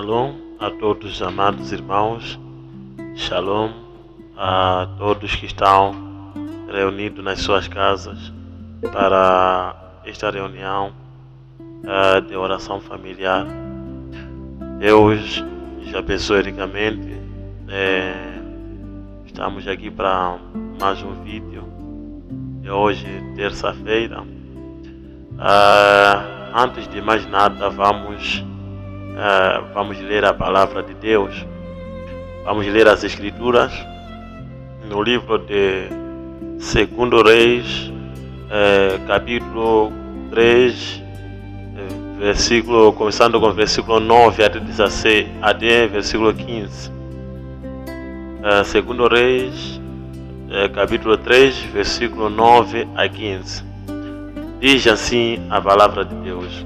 Shalom a todos os amados irmãos, Shalom a todos que estão reunidos nas suas casas para esta reunião de oração familiar. Deus nos abençoe ricamente. Estamos aqui para mais um vídeo de hoje, terça-feira. Antes de mais nada, vamos ler a palavra de Deus. Vamos ler as Escrituras no livro de 2 Reis, capítulo 3, começando com o versículo 9 até versículo 15. 2 Reis, capítulo 3, versículo 9 a 15. Diz assim a palavra de Deus: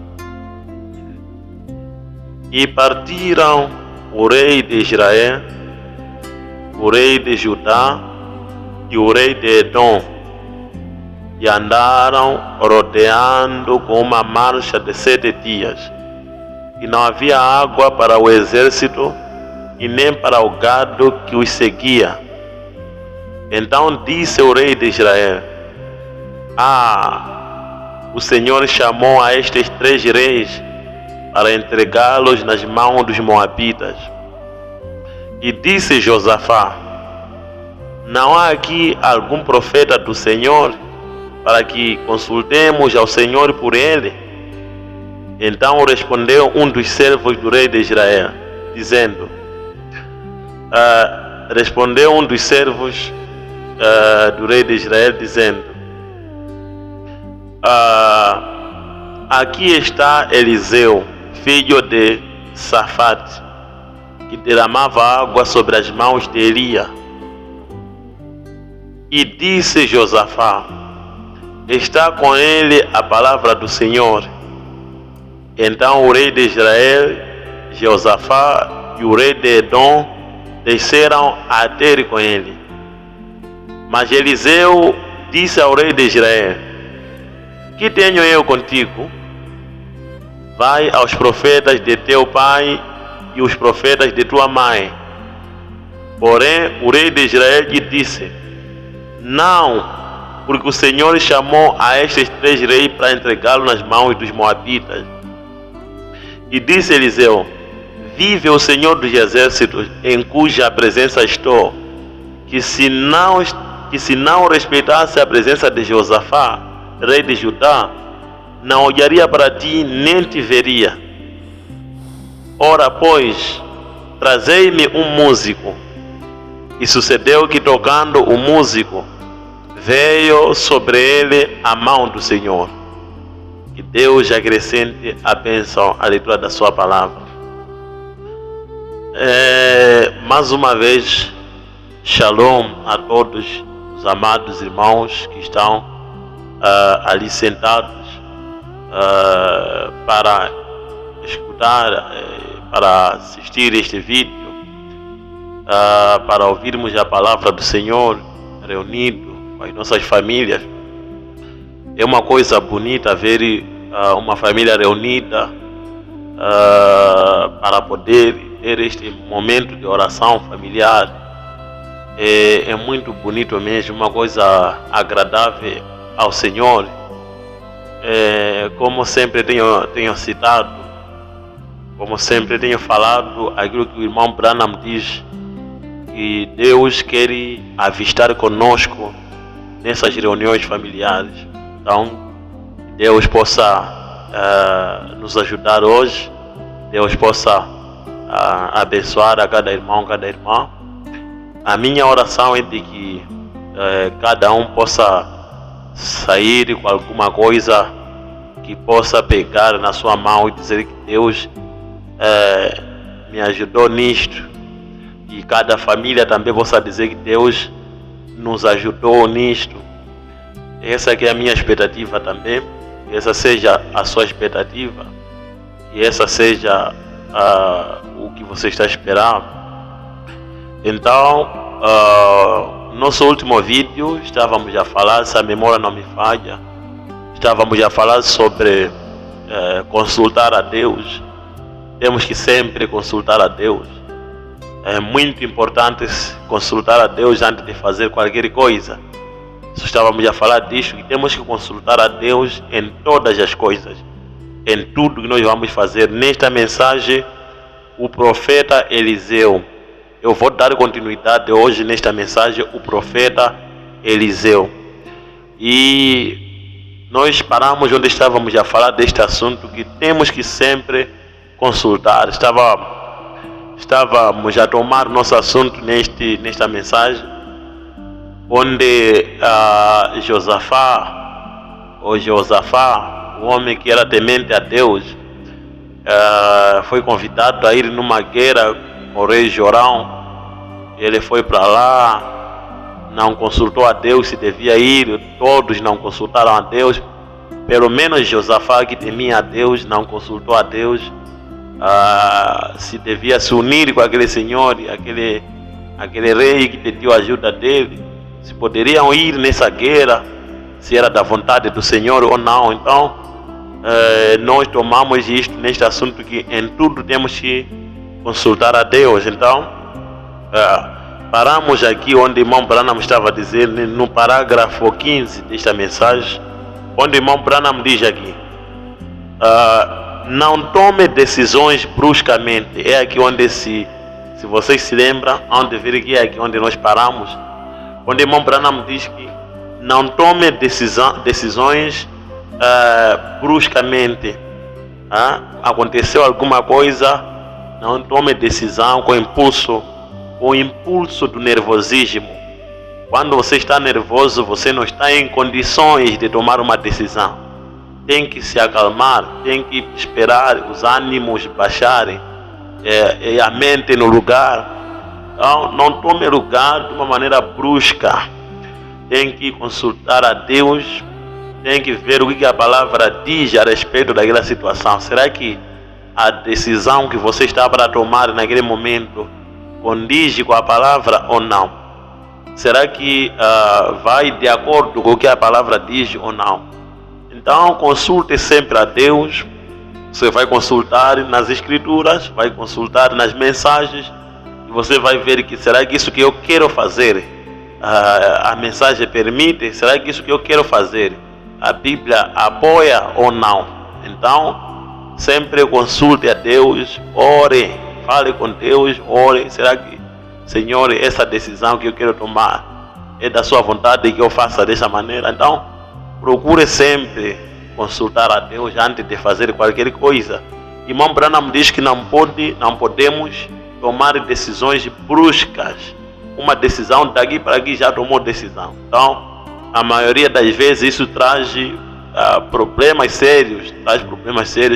E partiram o rei de Israel, o rei de Judá e o rei de Edom, e andaram rodeando com uma marcha de 7 dias, e não havia água para o exército e nem para o gado que os seguia. Então disse o rei de Israel: o Senhor chamou a estes 3 reis para entregá-los nas mãos dos moabitas. E disse Josafá: não há aqui algum profeta do Senhor para que consultemos ao Senhor por ele? Então respondeu um dos servos do rei de Israel, dizendo: aqui está Eliseu, filho de Safate, que derramava água sobre as mãos de Elia. E disse Josafá: está com ele a palavra do Senhor. Então o rei de Israel, Josafá e o rei de Edom desceram a ter com ele. Mas Eliseu disse ao rei de Israel: que tenho eu contigo? Vai aos profetas de teu pai e os profetas de tua mãe. Porém o rei de Israel lhe disse: não, porque o Senhor chamou a estes 3 reis para entregá-lo nas mãos dos moabitas. E disse Eliseu: vive o Senhor dos exércitos, em cuja presença estou, que se não respeitasse a presença de Josafá, rei de Judá, não olharia para ti nem te veria. Ora pois, trazei-me um músico. E sucedeu que, tocando o músico, veio sobre ele a mão do Senhor. Que Deus acrescente a bênção à leitura da sua palavra. Mais uma vez, Shalom a todos os amados irmãos que estão ali sentados para escutar, para assistir este vídeo, para ouvirmos a palavra do Senhor reunido com as nossas famílias. É uma coisa bonita ver uma família reunida para poder ter este momento de oração familiar. É muito bonito mesmo, uma coisa agradável ao Senhor. Como sempre tenho citado, como sempre tenho falado, aquilo que o irmão Branham diz, que Deus quer avistar conosco nessas reuniões familiares. Então, Deus possa nos ajudar hoje, Deus possa abençoar a cada irmão, cada irmã. A minha oração é de que cada um possa sair com alguma coisa que possa pegar na sua mão e dizer que Deus me ajudou nisto, e cada família também possa dizer que Deus nos ajudou nisto. Essa aqui é a minha expectativa também, que essa seja a sua expectativa, e essa seja o que você está esperando. Então, nosso último vídeo estávamos a falar, se a memória não me falha, estávamos a falar sobre consultar a Deus. temos que sempre consultar a Deus. É muito importante consultar a Deus antes de fazer qualquer coisa. Estávamos a falar disso, que temos que consultar a Deus em todas as coisas, em tudo que nós vamos fazer. Nesta mensagem, o profeta Eliseu, eu vou dar continuidade hoje nesta mensagem, o profeta Eliseu. E nós paramos onde estávamos a falar deste assunto, que temos que sempre consultar. Estávamos a tomar nosso assunto nesta mensagem, onde Josafá, o homem que era temente a Deus, foi convidado a ir numa guerra com o rei Jorão. Ele foi para lá, não consultou a Deus se devia ir, todos não consultaram a Deus, pelo menos Josafá, que temia a Deus, não consultou a Deus se devia se unir com aquele senhor, aquele rei que pediu ajuda dele, se poderiam ir nessa guerra, se era da vontade do Senhor ou não. Então nós tomamos isto neste assunto, que em tudo temos que consultar a Deus. Então paramos aqui onde o irmão Branham estava dizendo, no parágrafo 15 desta mensagem, onde o irmão Branham diz aqui: não tome decisões bruscamente. É aqui onde, se vocês se lembram, onde ver que é aqui onde nós paramos, onde o irmão Branham diz que não tome decisões bruscamente. Aconteceu alguma coisa, não tome decisão com impulso do nervosismo. Quando você está nervoso, você não está em condições de tomar uma decisão. Tem que se acalmar, tem que esperar os ânimos baixarem, e a mente no lugar. Então, não tome lugar de uma maneira brusca. Tem que consultar a Deus, tem que ver o que a palavra diz a respeito daquela situação. Será que a decisão que você está para tomar naquele momento condiz com a palavra ou não? Será que vai de acordo com o que a palavra diz ou não? Então consulte sempre a Deus. Você vai consultar nas escrituras, vai consultar nas mensagens, e você vai ver que será que isso que eu quero fazer, a mensagem permite? Será que isso que eu quero fazer, a Bíblia apoia ou não? Então sempre consulte a Deus, ore, fale com Deus, ore. Será que, Senhor, essa decisão que eu quero tomar é da sua vontade que eu faça dessa maneira? Então procure sempre consultar a Deus antes de fazer qualquer coisa. Irmão Branham diz que não podemos tomar decisões bruscas. Uma decisão daqui para aqui já tomou decisão. Então, a maioria das vezes isso traz problemas sérios,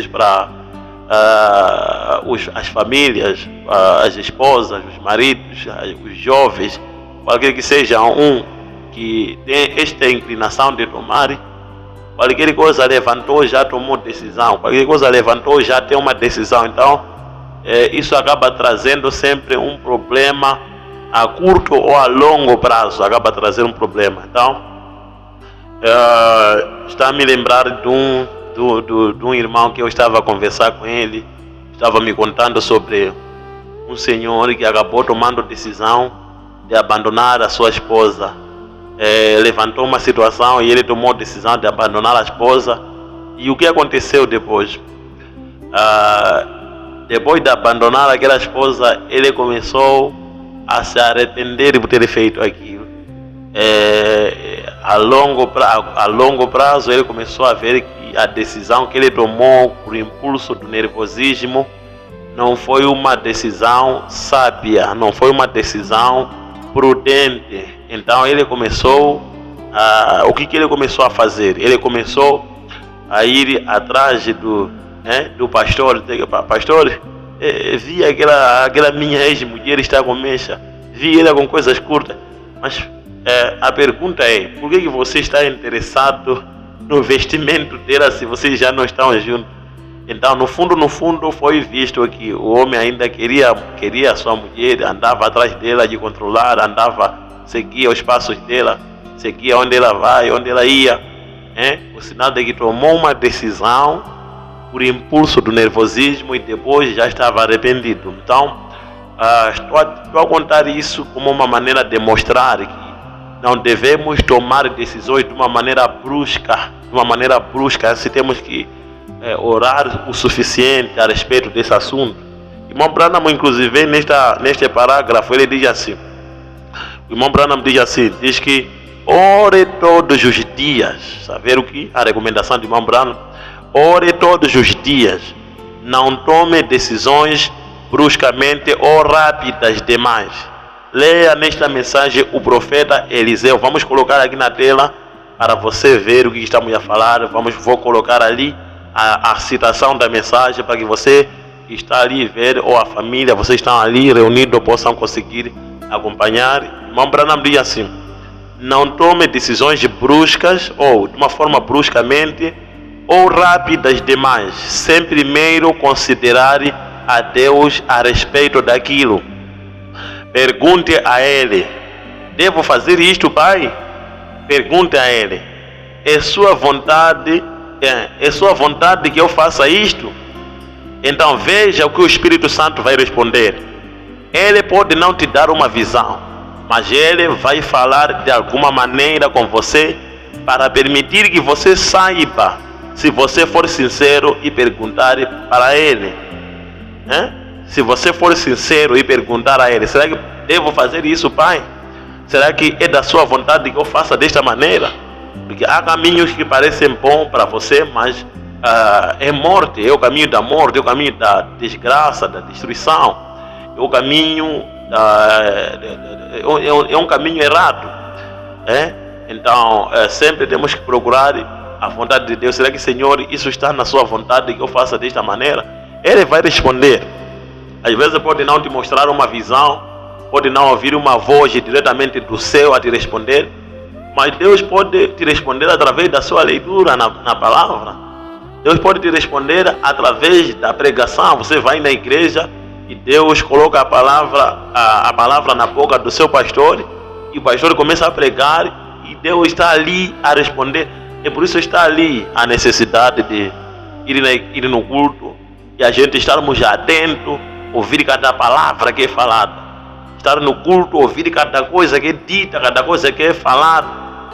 para as famílias, as esposas, os maridos, os jovens, qualquer que seja que tem esta inclinação de tomar qualquer coisa, levantou, já tomou decisão, qualquer coisa levantou, já tem uma decisão. Então isso acaba trazendo sempre um problema a curto ou a longo prazo, acaba trazendo um problema. Então está a me lembrar de um irmão que eu estava a conversar com ele, estava me contando sobre um senhor que acabou tomando decisão de abandonar a sua esposa. Levantou uma situação e ele tomou a decisão de abandonar a esposa. E o que aconteceu depois? Depois de abandonar aquela esposa, ele começou a se arrepender por ter feito aquilo. A longo prazo, ele começou a ver que a decisão que ele tomou por impulso do nervosismo não foi uma decisão sábia, não foi uma decisão prudente. Então ele começou o que ele começou a fazer? Ele começou a ir atrás do pastor. Pastor, vi aquela minha ex-mulher está com mecha, vi ela com coisas curtas, mas a pergunta é: por que você está interessado no vestimento dela se vocês já não estão juntos? Então no fundo foi visto que o homem ainda queria a sua mulher, andava atrás dela de controlar, seguia os passos dela, seguia onde ela vai, onde ela ia. O sinal de que tomou uma decisão por impulso do nervosismo e depois já estava arrependido. Então, estou a contar isso como uma maneira de mostrar que não devemos tomar decisões de uma maneira brusca. Se temos que orar o suficiente a respeito desse assunto. Irmão Branham, inclusive, neste parágrafo, ele diz assim: o irmão Branham diz que ore todos os dias. Saber o que? A recomendação do irmão Branham: ore todos os dias. Não tome decisões bruscamente ou rápidas demais. Leia nesta mensagem o profeta Eliseu. Vamos colocar aqui na tela para você ver o que estamos a falar. Vou colocar ali a citação da mensagem para que você que está ali ver, ou a família, vocês estão ali reunidos, possam conseguir acompanhar. Irmão Branham diz assim: não tome decisões bruscas ou de uma forma bruscamente ou rápidas demais, sem primeiro considerar a Deus a respeito daquilo. Pergunte a Ele: devo fazer isto, Pai? Pergunte a Ele: é sua vontade que eu faça isto? Então veja o que o Espírito Santo vai responder. Ele pode não te dar uma visão, mas Ele vai falar de alguma maneira com você para permitir que você saiba, se você for sincero e perguntar para Ele. Se você for sincero e perguntar a Ele: será que devo fazer isso, Pai? Será que é da sua vontade que eu faça desta maneira? Porque há caminhos que parecem bons para você, mas é morte, é o caminho da morte, é o caminho da desgraça, da destruição, é o caminho é um caminho errado. Então sempre temos que procurar a vontade de Deus. Será que, Senhor, isso está na sua vontade que eu faça desta maneira? Ele vai responder. Às vezes pode não te mostrar uma visão, pode não ouvir uma voz diretamente do céu a te responder, mas Deus pode te responder através da sua leitura na palavra. Deus pode te responder através da pregação. Você vai na igreja e Deus coloca a palavra na boca do seu pastor, e o pastor começa a pregar e Deus está ali a responder. E por isso está ali a necessidade de ir no culto e a gente estarmos atentos, ouvir cada palavra que é falada, estar no culto, ouvir cada coisa que é dita, cada coisa que é falada,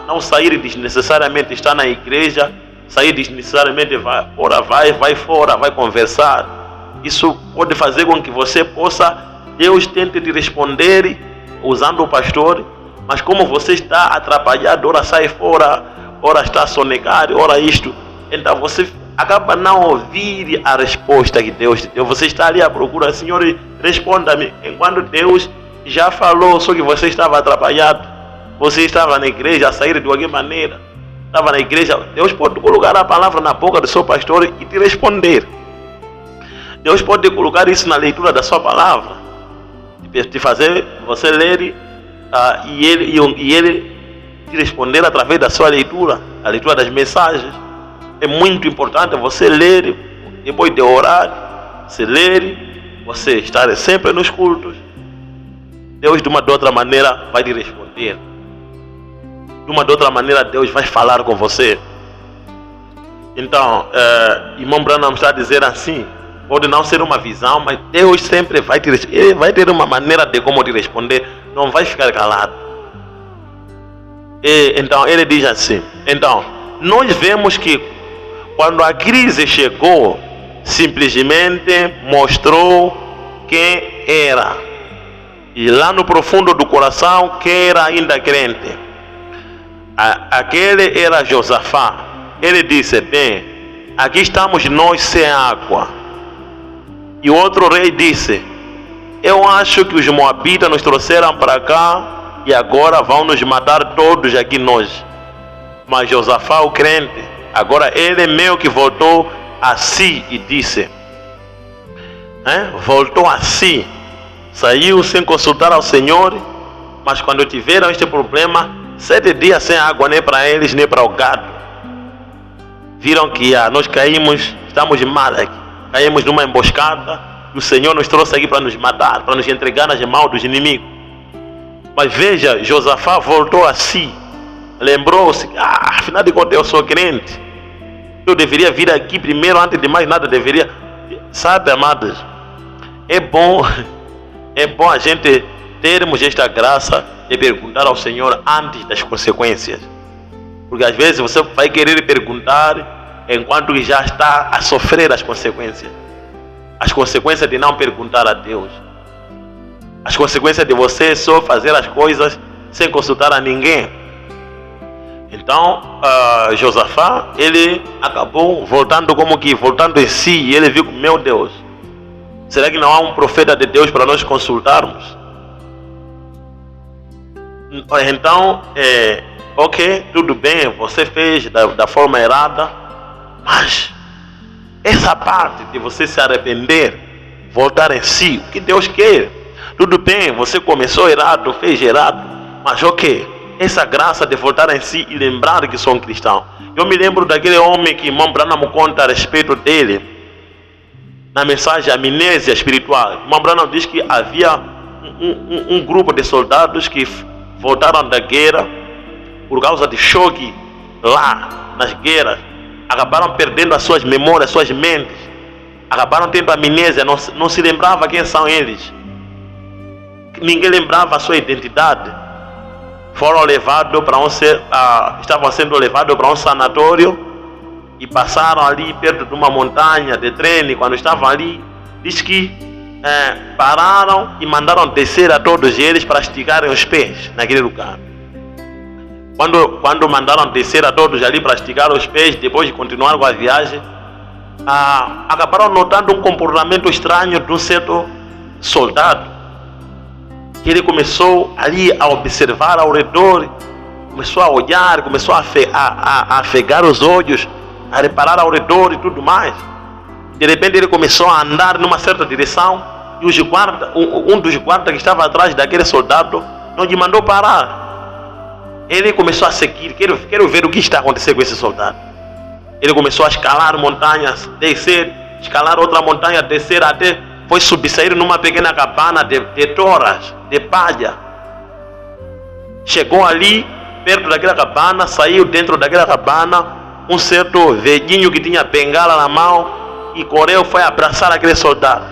não sair desnecessariamente, estar na igreja, sair desnecessariamente, vai fora, vai conversar. Isso pode fazer com que você possa, Deus tente te responder usando o pastor, mas como você está atrapalhado, ora sai fora, ora está sonegado, ora isto, então você acaba não ouvir a resposta que Deus te deu. Você está ali à procura: Senhor, responda-me, enquanto Deus já falou, só que você estava atrapalhado. Você estava na igreja a sair de qualquer maneira, estava na igreja. Deus pode colocar a palavra na boca do seu pastor e te responder. Deus pode colocar isso na leitura da sua palavra, te fazer você ler e ele te responder através da sua leitura, a leitura das mensagens. É muito importante você ler, depois de orar, você ler, você estar sempre nos cultos. Deus de uma ou outra maneira vai te responder. De uma ou outra maneira Deus vai falar com você. Então, irmão Branham está a dizer assim: pode não ser uma visão, mas Deus sempre vai te responder. Ele vai ter uma maneira de como te responder. Não vai ficar calado. Então ele diz assim: então, nós vemos que quando a crise chegou, simplesmente mostrou quem era. E lá no profundo do coração, quem era ainda crente. Aquele era Josafá. Ele disse: bem, aqui estamos nós sem água. E outro rei disse: eu acho que os moabitas nos trouxeram para cá e agora vão nos matar todos aqui nós. Mas Josafá, o crente, agora ele meio que voltou a si e disse, voltou a si, saiu sem consultar ao Senhor, mas quando tiveram este problema, 7 dias sem água, nem para eles, nem para o gado, viram que nós caímos, estamos mal aqui, caímos numa emboscada, e o Senhor nos trouxe aqui para nos matar, para nos entregar nas mãos dos inimigos. Mas veja, Josafá voltou a si, lembrou-se: afinal de contas eu sou crente, Eu deveria vir aqui primeiro, antes de mais nada, deveria... Sabe, amados, é bom a gente termos esta graça de perguntar ao Senhor antes das consequências. Porque às vezes você vai querer perguntar enquanto já está a sofrer as consequências. As consequências de não perguntar a Deus. As consequências de você só fazer as coisas sem consultar a ninguém. Então, Josafá, ele acabou voltando em si. Ele viu, meu Deus, será que não há um profeta de Deus para nós consultarmos? Então, ok, tudo bem, você fez da forma errada, mas essa parte de você se arrepender, voltar em si, o que Deus quer. Tudo bem, você começou errado, fez errado, mas ok, essa graça de voltar em si e lembrar que sou um cristão. Eu me lembro daquele homem que irmão Branham conta a respeito dele, na mensagem Amnésia Espiritual. Irmão Branham diz que havia um grupo de soldados que voltaram da guerra por causa de choque lá nas guerras, acabaram perdendo as suas memórias, as suas mentes, acabaram tendo amnésia, não se lembrava quem são eles, ninguém lembrava a sua identidade. Foram levados para estavam sendo levados para um sanatório e passaram ali perto de uma montanha de trem. Quando estavam ali, diz que pararam e mandaram descer a todos eles para esticarem os pés naquele lugar. Quando mandaram descer a todos ali para esticar os pés, depois de continuar com a viagem, acabaram notando um comportamento estranho de um certo soldado, que ele começou ali a observar ao redor, começou a olhar, começou a afagar os olhos, a reparar ao redor e tudo mais. De repente ele começou a andar numa certa direção e um dos guardas que estava atrás daquele soldado não lhe mandou parar. Ele começou a seguir, quero ver o que está acontecendo com esse soldado. Ele começou a escalar montanhas, descer, escalar outra montanha, descer até foi subsair numa pequena cabana de toras, de palha. Chegou ali, perto daquela cabana, saiu dentro daquela cabana, um certo velhinho que tinha bengala na mão, e correu, foi abraçar aquele soldado.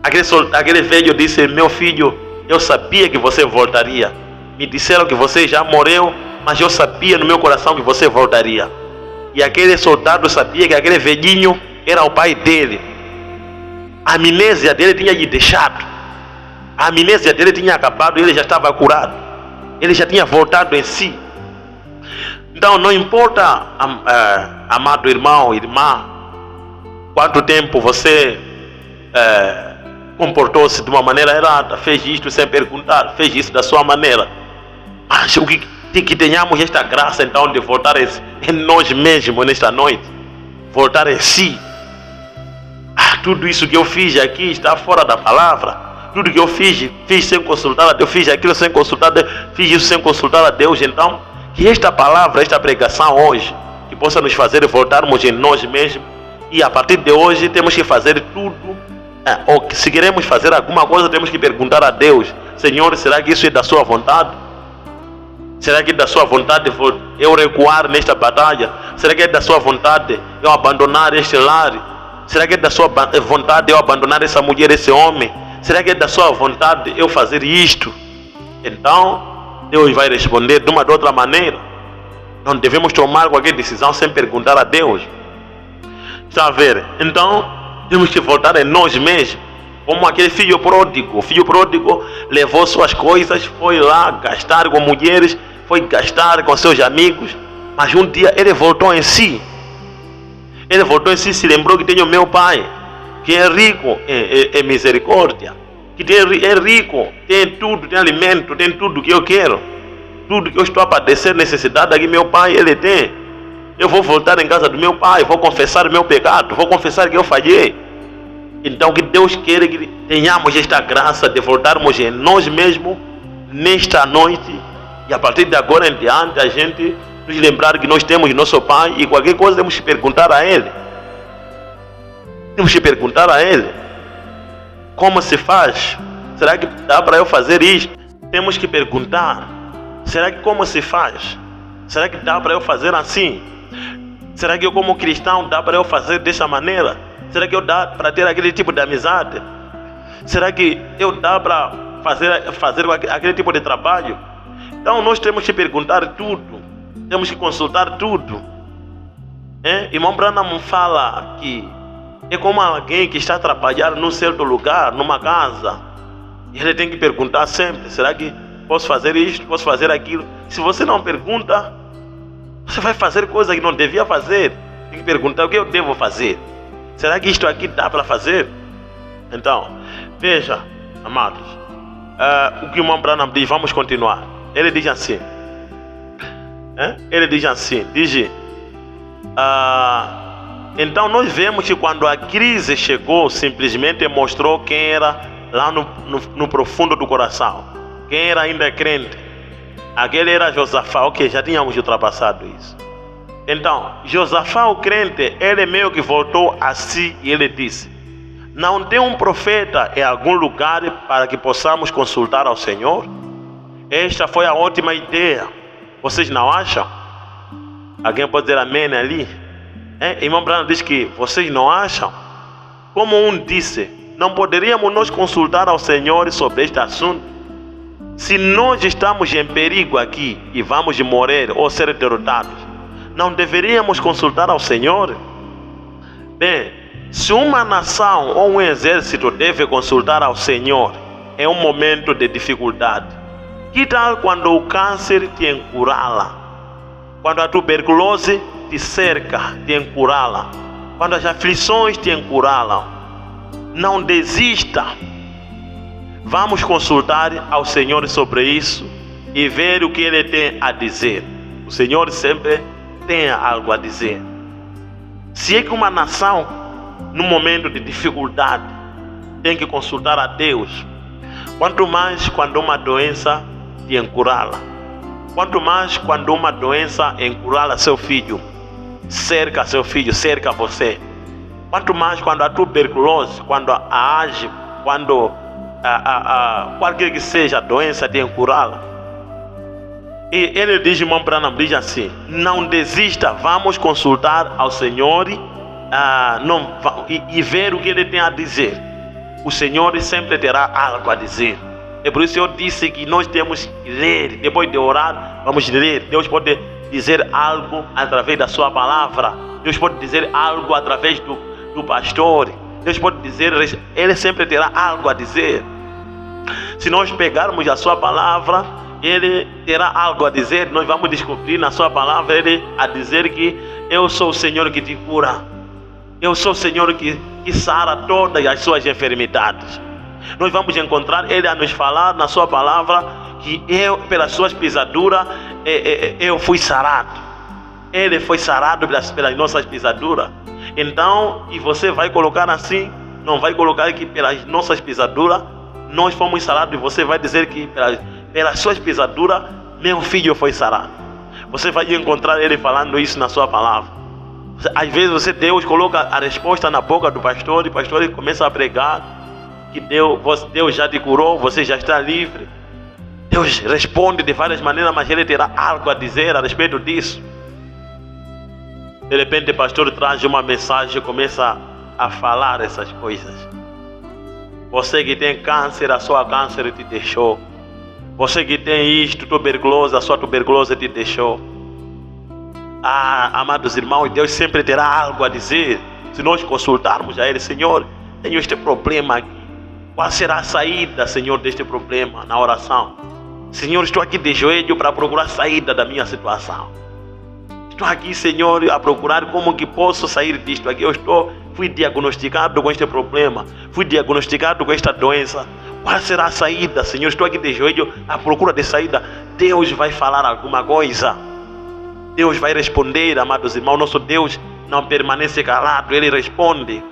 Aquele velho disse, meu filho, eu sabia que você voltaria. Me disseram que você já morreu, mas eu sabia no meu coração que você voltaria. E aquele soldado sabia que aquele velhinho era o pai dele. A amnésia dele tinha lhe deixado. A amnésia dele tinha acabado, ele já estava curado. Ele já tinha voltado em si. Então não importa, amado irmão, irmã, quanto tempo você comportou-se de uma maneira errada, fez isto sem perguntar, fez isso da sua maneira. Mas que tenhamos esta graça então de voltar em nós mesmos nesta noite. Voltar em si. Tudo isso que eu fiz aqui está fora da palavra. Tudo que eu fiz sem consultar a Deus, fiz aquilo sem consultar a Deus, fiz isso sem consultar a Deus. Então, que esta palavra, esta pregação hoje, que possa nos fazer voltarmos em nós mesmos. E a partir de hoje temos que fazer tudo, ou se queremos fazer alguma coisa, temos que perguntar a Deus, Senhor, será que isso é da sua vontade? Será que é da sua vontade eu recuar nesta batalha? Será que é da sua vontade eu abandonar este lar? Será que é da sua vontade eu abandonar essa mulher, esse homem? Será que é da sua vontade eu fazer isto? Então, Deus vai responder de uma ou de outra maneira. Não devemos tomar qualquer decisão sem perguntar a Deus. Está a ver? Então, temos que voltar em nós mesmos. Como aquele filho pródigo. O filho pródigo levou suas coisas, foi lá gastar com mulheres, foi gastar com seus amigos. Mas um dia ele voltou em si. Ele voltou em si, se lembrou que tem o meu pai, que é rico em misericórdia, que é rico, tem tudo, tem alimento, tem tudo que eu quero, tudo que eu estou a padecer necessidade aqui meu pai, ele tem. Eu vou voltar em casa do meu pai, vou confessar o meu pecado, vou confessar que eu falhei. Então que Deus quer que tenhamos esta graça de voltarmos em nós mesmos nesta noite, e a partir de agora em diante a gente nos lembrar que nós temos nosso Pai, e qualquer coisa temos que perguntar a Ele. Temos que perguntar a Ele. Como se faz? Será que dá para eu fazer isto? Temos que perguntar. Será que como se faz? Será que dá para eu fazer assim? Será que eu, como cristão, dá para eu fazer dessa maneira? Será que eu dá para ter aquele tipo de amizade? Será que eu dá para fazer aquele tipo de trabalho? Então nós temos que perguntar tudo, temos que consultar tudo. Irmão Branham fala que é como alguém que está a trabalhar num certo lugar, numa casa. Ele tem que perguntar sempre: será que posso fazer isto, posso fazer aquilo? Se você não pergunta, você vai fazer coisa que não devia fazer. Tem que perguntar: o que eu devo fazer? Será que isto aqui dá para fazer? Então, veja, amados, o que o irmão Branham diz, vamos continuar. Ele diz assim, então nós vemos que quando a crise chegou, simplesmente mostrou quem era lá no profundo do coração, quem era ainda crente. Aquele era Josafá. Ok, já tínhamos ultrapassado isso. Então, Josafá, o crente, ele meio que voltou a si e ele disse: não tem um profeta em algum lugar para que possamos consultar ao Senhor? Esta foi a ótima ideia. Vocês não acham? Alguém pode dizer amém ali? Irmão Branham diz que vocês não acham? Como um disse, não poderíamos nós consultar ao Senhor sobre este assunto? Se nós estamos em perigo aqui e vamos morrer ou ser derrotados, não deveríamos consultar ao Senhor? Bem, se uma nação ou um exército deve consultar ao Senhor em um momento de dificuldade, que tal quando o câncer te encurrala? Quando a tuberculose te cerca, te encurrala? Quando as aflições te encurralam? Não desista. Vamos consultar ao Senhor sobre isso e ver o que Ele tem a dizer. O Senhor sempre tem algo a dizer. Se é que uma nação, num momento de dificuldade, tem que consultar a Deus, quanto mais quando uma doença te encurrala. Quanto mais quando uma doença encurrala seu filho, cerca seu filho, cerca você. Quanto mais quando a tuberculose, quando age, quando qualquer que seja a doença te encurrala. E ele diz, irmão Branham diz assim: não desista, vamos consultar ao Senhor e ver o que Ele tem a dizer. O Senhor sempre terá algo a dizer. É por isso que eu disse que nós temos que ler. Depois de orar, vamos ler. Deus pode dizer algo através da sua palavra. Deus pode dizer algo através do pastor. Deus pode dizer, Ele sempre terá algo a dizer. Se nós pegarmos a sua palavra, Ele terá algo a dizer. Nós vamos descobrir na sua palavra Ele a dizer que eu sou o Senhor que te cura. Eu sou o Senhor que sara todas as suas enfermidades. Nós vamos encontrar Ele a nos falar na sua palavra que pelas suas pisaduras, eu fui sarado. Ele foi sarado pelas nossas pisaduras. Então, e você vai colocar assim, não vai colocar que pelas nossas pisaduras nós fomos sarados, e você vai dizer que pelas suas pisaduras meu filho foi sarado. Você vai encontrar Ele falando isso na sua palavra. Às vezes Deus coloca a resposta na boca do pastor, e o pastor começa a pregar que Deus já te curou, você já está livre. Deus responde de várias maneiras, mas Ele terá algo a dizer a respeito disso. De repente o pastor traz uma mensagem e começa a falar essas coisas. Você que tem câncer, a sua câncer te deixou. Você que tem isto, tuberculose, a sua tuberculose te deixou. Amados irmãos, Deus sempre terá algo a dizer. Se nós consultarmos a Ele: Senhor, tenho este problema aqui. Qual será a saída, Senhor, deste problema na oração? Senhor, estou aqui de joelho para procurar saída da minha situação. Estou aqui, Senhor, a procurar como que posso sair disto aqui. Fui diagnosticado com este problema. Fui diagnosticado com esta doença. Qual será a saída, Senhor? Estou aqui de joelho à procura de saída. Deus vai falar alguma coisa. Deus vai responder, amados irmãos. Nosso Deus não permanece calado, Ele responde.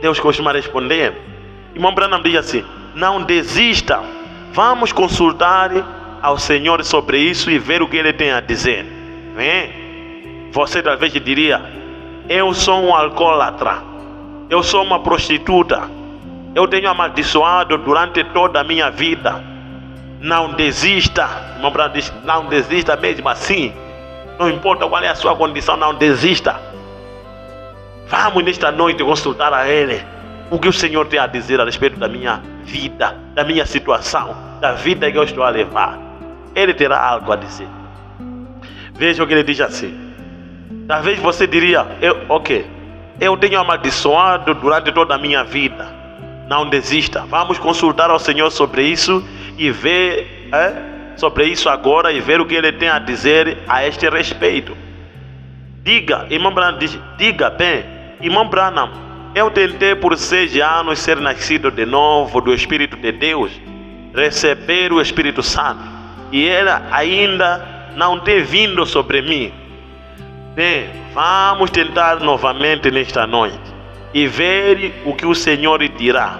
Deus costuma responder. Irmão Branham diz assim: não desista, vamos consultar ao Senhor sobre isso e ver o que Ele tem a dizer. Você talvez diria: eu sou um alcoólatra, eu sou uma prostituta, eu tenho amaldiçoado durante toda a minha vida. Não desista. Irmão Branham diz: não desista mesmo assim. Não importa qual é a sua condição, não desista. Vamos nesta noite consultar a Ele. O que o Senhor tem a dizer a respeito da minha vida, da minha situação, da vida que eu estou a levar. Ele terá algo a dizer. Veja o que ele diz assim. Talvez você diria, eu tenho amaldiçoado durante toda a minha vida. Não desista. Vamos consultar ao Senhor sobre isso e ver sobre isso agora e ver o que Ele tem a dizer a este respeito. Irmão Branham diz, diga bem, irmão Branham, eu tentei por 6 anos ser nascido de novo do Espírito de Deus, receber o Espírito Santo, e ele ainda não tem vindo sobre mim. Bem, vamos tentar novamente nesta noite e ver o que o Senhor dirá,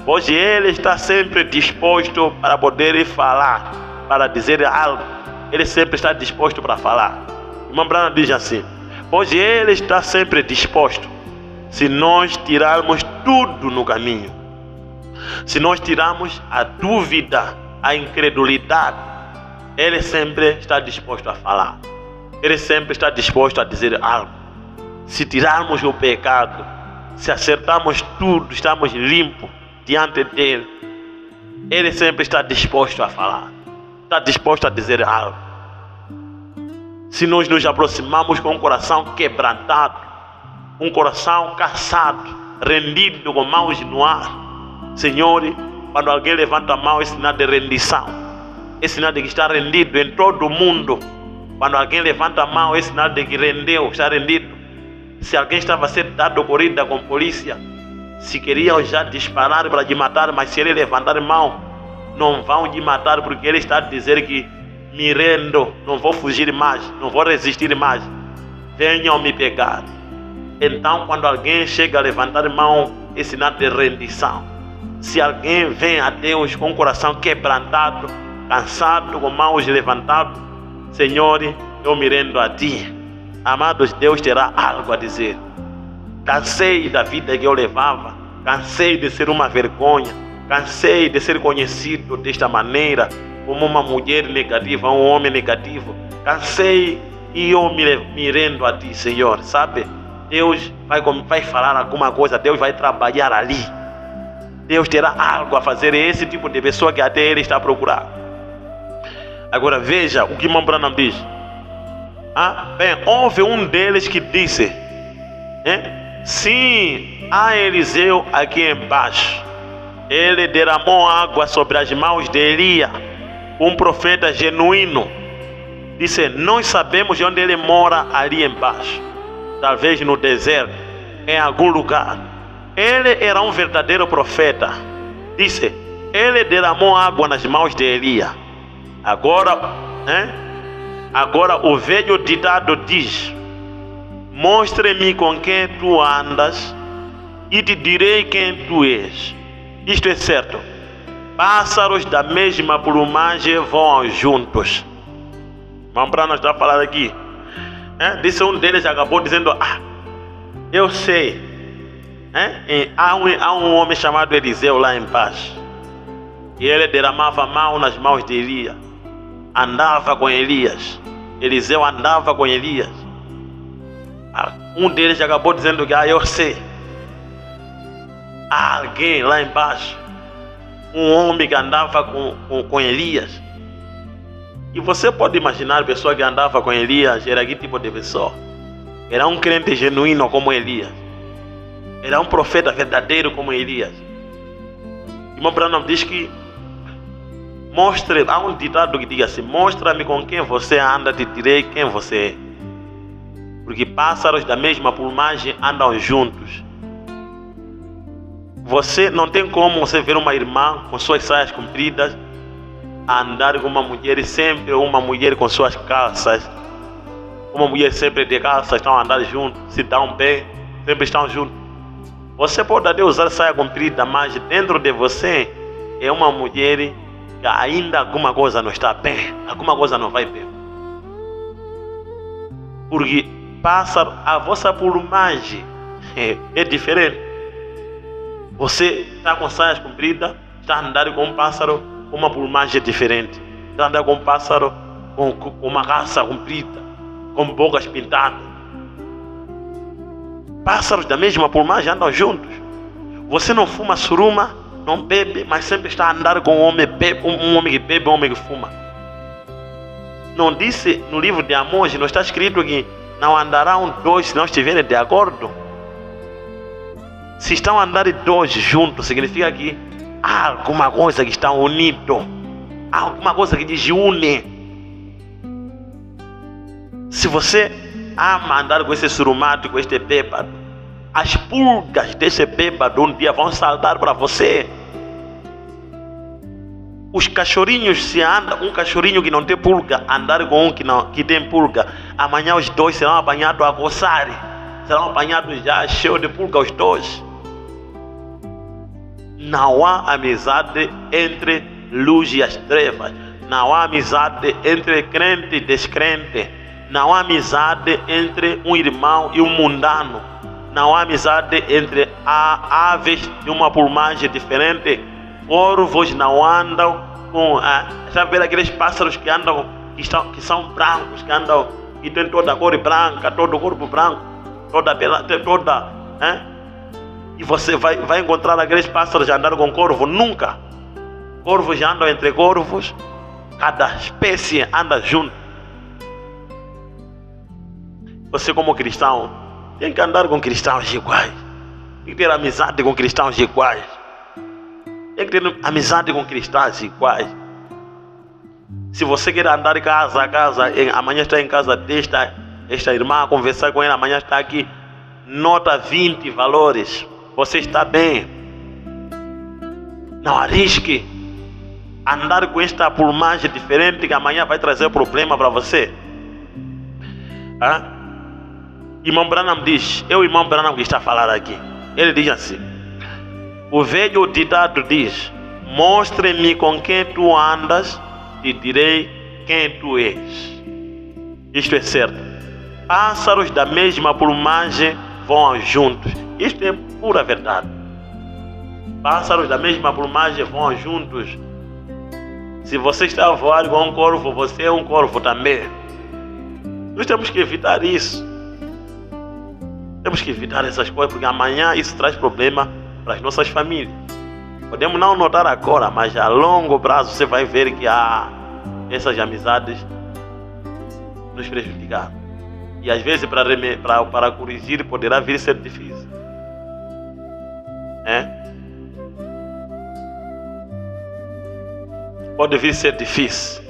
pois Ele está sempre disposto para poder falar, para dizer algo. Ele sempre está disposto para falar. Irmão Branham diz assim, pois Ele está sempre disposto, se nós tirarmos tudo no caminho. Se nós tirarmos a dúvida, a incredulidade, Ele sempre está disposto a falar. Ele sempre está disposto a dizer algo. Se tirarmos o pecado, se acertarmos tudo, estamos limpos diante dele. Ele sempre está disposto a falar. Está disposto a dizer algo. Se nós nos aproximamos com um coração quebrantado, um coração cansado, rendido com mãos no ar. Senhor, quando alguém levanta a mão, é sinal de rendição. É sinal de que está rendido em todo o mundo. Quando alguém levanta a mão, é sinal de que rendeu, está rendido. Se alguém estava sendo dado corrida com polícia, se queriam já disparar para te matar, mas se ele levantar a mão, não vão te matar, porque ele está a dizer que me rendo, não vou fugir mais, não vou resistir mais, venham me pegar. Então, quando alguém chega a levantar a mão, é sinal de rendição. Se alguém vem a Deus com o coração quebrantado, cansado, com mãos levantadas, Senhor, eu me rendo a Ti. Amados, Deus terá algo a dizer. Cansei da vida que eu levava, cansei de ser uma vergonha, cansei de ser conhecido desta maneira, como uma mulher negativa, um homem negativo. Cansei e eu me rendo a Ti, Senhor. Sabe, Deus vai falar alguma coisa, Deus vai trabalhar ali. Deus terá algo a fazer. É esse tipo de pessoa que até Ele está a procurar. Agora veja o que irmão Branham diz. Bem, houve um deles que disse, sim, há Eliseu aqui embaixo. Ele derramou água sobre as mãos de Elias, um profeta genuíno. Disse, nós sabemos de onde ele mora ali embaixo. Talvez no deserto, em algum lugar. Ele era um verdadeiro profeta. Disse, ele derramou água nas mãos de Elias. Agora o velho ditado diz, mostre-me com quem tu andas e te direi quem tu és. Isto é certo. Pássaros da mesma plumagem voam juntos. Irmão Branham está falando aqui. Disse um deles, acabou dizendo, eu sei. Há um homem chamado Eliseu lá embaixo. E ele derramava a mão nas mãos de Elias. Andava com Elias. Eliseu andava com Elias. Um deles acabou dizendo que eu sei. Há alguém lá embaixo, um homem que andava com Elias. E você pode imaginar a pessoa que andava com Elias era que tipo de pessoa? Era um crente genuíno como Elias. Era um profeta verdadeiro como Elias. Irmão Branham diz que há um ditado que diz assim, mostra-me com quem você anda, te direi quem você é. Porque pássaros da mesma plumagem andam juntos. Você não tem como você ver uma irmã com suas saias compridas andar com uma mulher, e sempre uma mulher com suas calças, uma mulher sempre de calças, estão a andar juntos, se dão bem, sempre estão juntos. Você pode até usar saia comprida, mas dentro de você é uma mulher que ainda alguma coisa não está bem, alguma coisa não vai bem. Porque a vossa plumagem é diferente. Você está com saias compridas, está andando com um pássaro com uma plumagem diferente. Está andando com um pássaro com uma raça comprida. com bocas pintadas. Pássaros da mesma plumagem andam juntos. Você não fuma suruma, não bebe, mas sempre está a andar com um homem que bebe, um homem que fuma. Não disse no livro de Amós, não está escrito que não andarão dois se não estiverem de acordo? Se estão a andar dois juntos, significa que há alguma coisa que está unido. Há alguma coisa que desune. Se você ama andar com esse surumado, com este bêbado, as pulgas desse bêbado um dia vão saltar para você. Os cachorrinhos, se anda um cachorrinho que não tem pulga, andar com um que tem pulga, amanhã os dois serão apanhados a coçar. Serão apanhados já cheios de pulga os dois. Não há amizade entre luz e as trevas. Não há amizade entre crente e descrente. Não há amizade entre um irmão e um mundano. Não há amizade entre aves de uma plumagem diferente. Corvos não andam com... já vê aqueles pássaros que andam, que são brancos, que andam, que tem toda a cor branca, todo o corpo branco, toda. E você vai encontrar aqueles pássaros andando com corvo? Nunca. Corvos andam entre corvos, cada espécie anda junto. Você, como cristão, tem que andar com cristãos iguais. Tem que ter amizade com cristãos iguais. Tem que ter amizade com cristãos iguais. Se você quer andar casa a casa, amanhã está em casa esta irmã, conversar com ela, amanhã está aqui, nota 20 valores. Você está bem. Não arrisque andar com esta plumagem diferente que amanhã vai trazer problema para você. Irmão Branham diz, é o irmão Branham que está a falar aqui. Ele diz assim: o velho ditado diz: mostre-me com quem tu andas e direi quem tu és. Isto é certo. Pássaros da mesma plumagem voam juntos. Isto é pura verdade. Pássaros da mesma plumagem voam juntos. Se você está a voar com um corvo, você é um corvo também. Nós temos que evitar isso. Temos que evitar essas coisas, porque amanhã isso traz problema para as nossas famílias. Podemos não notar agora, mas a longo prazo você vai ver que essas amizades nos prejudicar. E às vezes para corrigir poderá vir a ser difícil. Pode vir a ser difícil.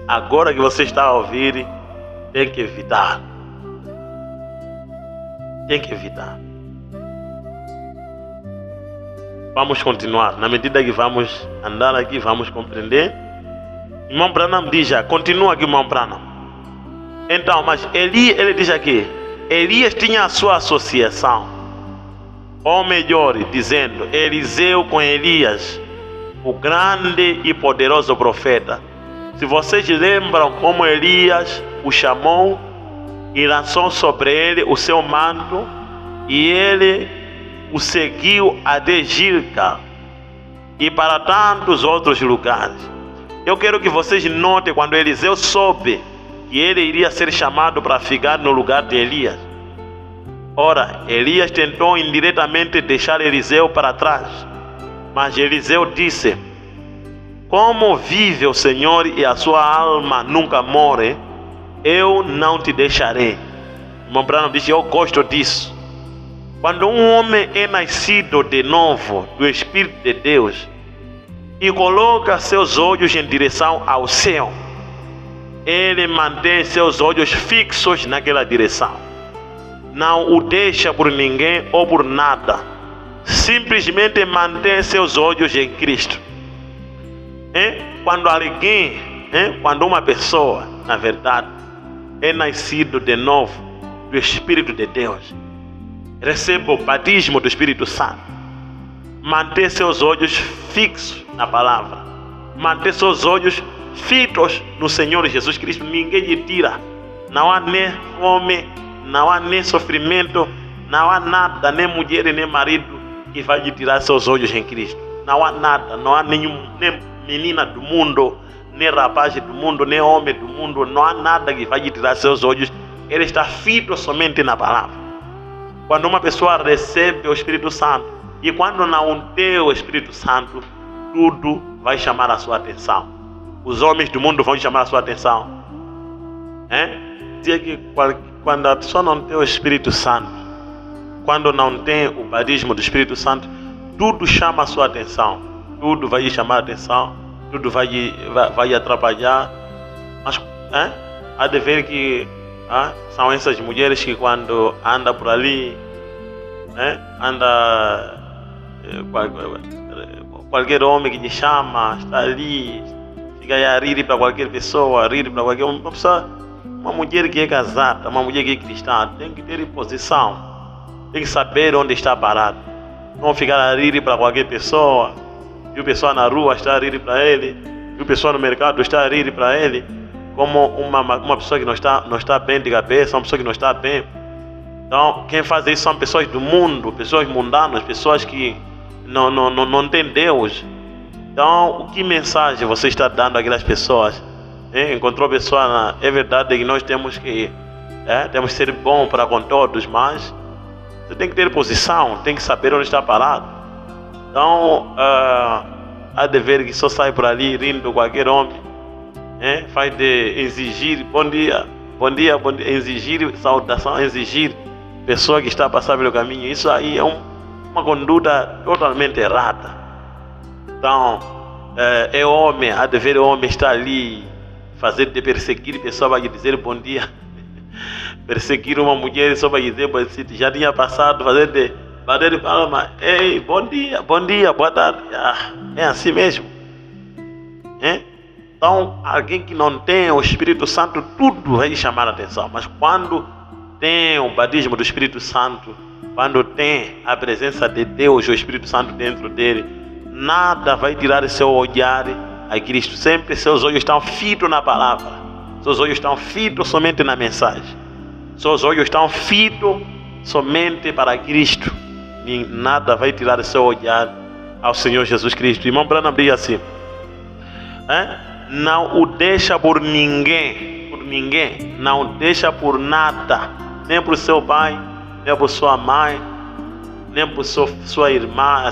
Agora que você está a ouvir, tem que evitar. Tem que evitar. Vamos continuar. Na medida que vamos andar aqui, vamos compreender. Irmão Branham diz já, continua aqui, irmão Branham. Então, mas ele diz aqui, Elias tinha a sua associação. Ou melhor, dizendo, Eliseu com Elias, o grande e poderoso profeta. Se vocês lembram como Elias o chamou e lançou sobre ele o seu manto, e ele o seguiu até Gilgal e para tantos outros lugares. Eu quero que vocês notem quando Eliseu soube que ele iria ser chamado para ficar no lugar de Elias. Ora, Elias tentou indiretamente deixar Eliseu para trás, mas Eliseu disse: como vive o Senhor e a sua alma nunca morre, eu não te deixarei. Irmão Branham disse: eu gosto disso. Quando um homem é nascido de novo do Espírito de Deus e coloca seus olhos em direção ao céu, ele mantém seus olhos fixos naquela direção. Não o deixa por ninguém ou por nada. Simplesmente mantém seus olhos em Cristo. Quando alguém, quando uma pessoa, na verdade, é nascido de novo do Espírito de Deus, recebe o batismo do Espírito Santo, manter seus olhos fixos na palavra, manter seus olhos fitos no Senhor Jesus Cristo, ninguém lhe tira. Não há nem fome, não há nem sofrimento, não há nada, nem mulher nem marido que vai lhe tirar seus olhos em Cristo. Não há nada, não há nem menina do mundo, nem rapaz do mundo, nem homem do mundo, não há nada que vai lhe tirar seus olhos ele está fito somente na palavra. Quando uma pessoa recebe o Espírito Santo e quando não tem o Espírito Santo, tudo vai chamar a sua atenção. Os homens do mundo vão chamar a sua atenção. Dizer que quando a pessoa não tem o Espírito Santo, quando não tem o batismo do Espírito Santo, tudo chama a sua atenção. Tudo vai chamar a atenção, tudo vai atrapalhar. Mas há de ver que são essas mulheres que quando andam por ali, qualquer homem que lhe chama, está ali, fica aí a rir para qualquer pessoa, uma mulher que é casada, uma mulher que é cristã, tem que ter posição, tem que saber onde está parado, não ficar a rir para qualquer pessoa. Viu pessoa na rua está a rir para ele, viu pessoa no mercado está a rir para ele, como uma pessoa que não está bem de cabeça, uma pessoa que não está bem. Então, quem faz isso são pessoas do mundo, pessoas mundanas, pessoas que não têm Deus. Então, que mensagem você está dando àquelas pessoas? Encontrou pessoa, é verdade que nós temos que ser bom para com todos, mas você tem que ter posição, tem que saber onde está parado. Então, há de ver que só sai por ali rindo qualquer homem, faz de exigir bom dia, exigir saudação, exigir pessoa que está a passar pelo caminho. Isso aí é uma conduta totalmente errada. Então, é homem, há de ver o homem estar ali, fazer de perseguir pessoa para dizer bom dia, perseguir uma mulher só para dizer bom dia, já tinha passado, fazer de bater de palma, ei, bom dia, boa tarde. É assim mesmo. Então, alguém que não tem o Espírito Santo, tudo vai chamar a atenção. Mas quando tem o batismo do Espírito Santo, quando tem a presença de Deus, o Espírito Santo dentro dele, nada vai tirar seu olhar a Cristo. Sempre seus olhos estão fitos na palavra, seus olhos estão fitos somente na mensagem, seus olhos estão fitos somente para Cristo. E nada vai tirar seu olhar ao Senhor Jesus Cristo. Irmão Branham diz assim: não o deixa por ninguém, não deixa por nada, nem por seu pai, nem por sua mãe, nem por sua irmã,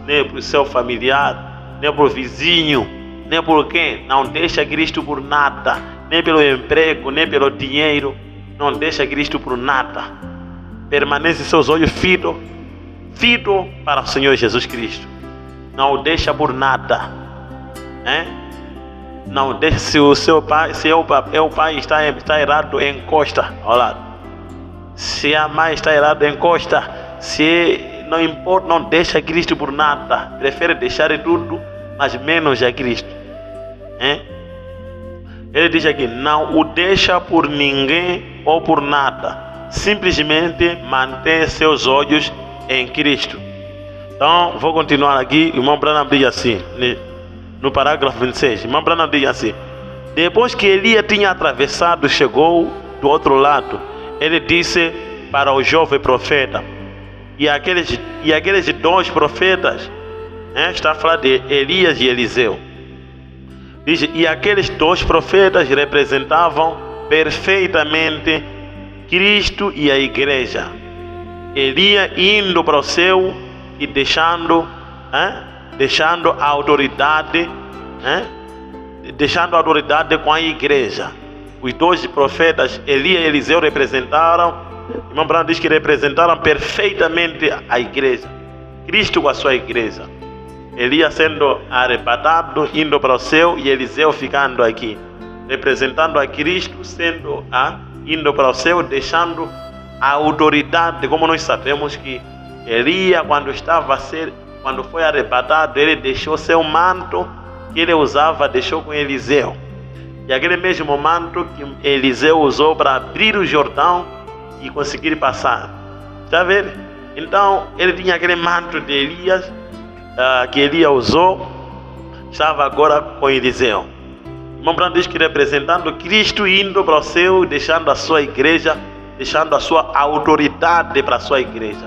nem por seu familiar, nem por vizinho, nem por quem. Não deixa Cristo por nada, nem pelo emprego, nem pelo dinheiro. Não deixa Cristo por nada. Permanece seus olhos fitos para o Senhor Jesus Cristo. Não o deixa por nada. Não deixa. Se o seu pai, se o pai está errado, encosta ao lado. Se a mãe está errada, encosta. Se não importa, não deixa Cristo por nada. Prefere deixar tudo, mas menos a Cristo. Ele diz aqui: não o deixa por ninguém ou por nada. Simplesmente mantém seus olhos em Cristo. Então, vou continuar aqui. O irmão Branham diz assim, no parágrafo 26. O irmão Branham diz assim: depois que Elias tinha atravessado, chegou do outro lado, ele disse para o jovem profeta e aqueles dois profetas, está a falar de Elias e Eliseu. Diz, e aqueles dois profetas representavam perfeitamente Cristo e a igreja. Elias indo para o céu e deixando a autoridade, deixando a autoridade com a igreja. Os dois profetas, Elias e Eliseu, representaram, o irmão Branham diz que representaram perfeitamente a igreja, Cristo com a sua igreja. Elias sendo arrebatado, indo para o céu, e Eliseu ficando aqui, representando a Cristo, indo para o céu, deixando a autoridade. Como nós sabemos que Elias, quando foi arrebatado, ele deixou seu manto que ele usava, deixou com Eliseu. E aquele mesmo manto que Eliseu usou para abrir o Jordão e conseguir passar. Está vendo? Então, ele tinha aquele manto de Elias, que Elias usou, estava agora com Eliseu. O irmão Branham diz que representando Cristo indo para o céu, deixando a sua igreja, deixando a sua autoridade para a sua igreja.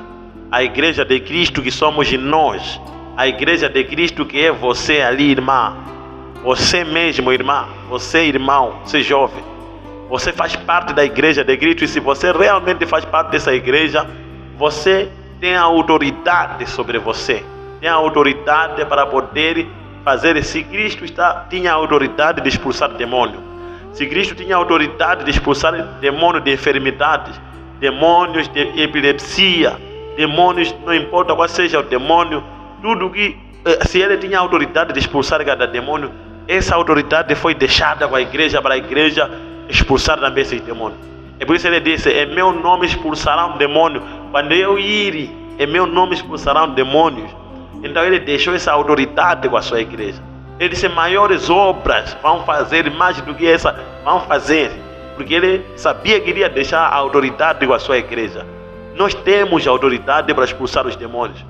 A igreja de Cristo que somos nós. A igreja de Cristo que é você ali, irmã. Você mesmo, irmã. Você, irmão. Você, jovem. Você faz parte da igreja de Cristo, e se você realmente faz parte dessa igreja, você tem a autoridade sobre você. Tem a autoridade para poder fazer. Se Cristo tinha a autoridade de expulsar demônio, se Cristo tinha a autoridade de expulsar demônios de enfermidades, demônios de epilepsia, demônios, não importa qual seja o demônio, tudo que, se ele tinha a autoridade de expulsar cada demônio, essa autoridade foi deixada com a igreja, para a igreja expulsar também esses demônios. É por isso ele disse: em meu nome expulsarão demônio. Quando eu ir, em meu nome expulsarão demônios. Então ele deixou essa autoridade com a sua igreja. Ele disse: maiores obras vão fazer, mais do que essa vão fazer, porque ele sabia que iria deixar a autoridade com a sua igreja. Nós temos a autoridade para expulsar os demônios,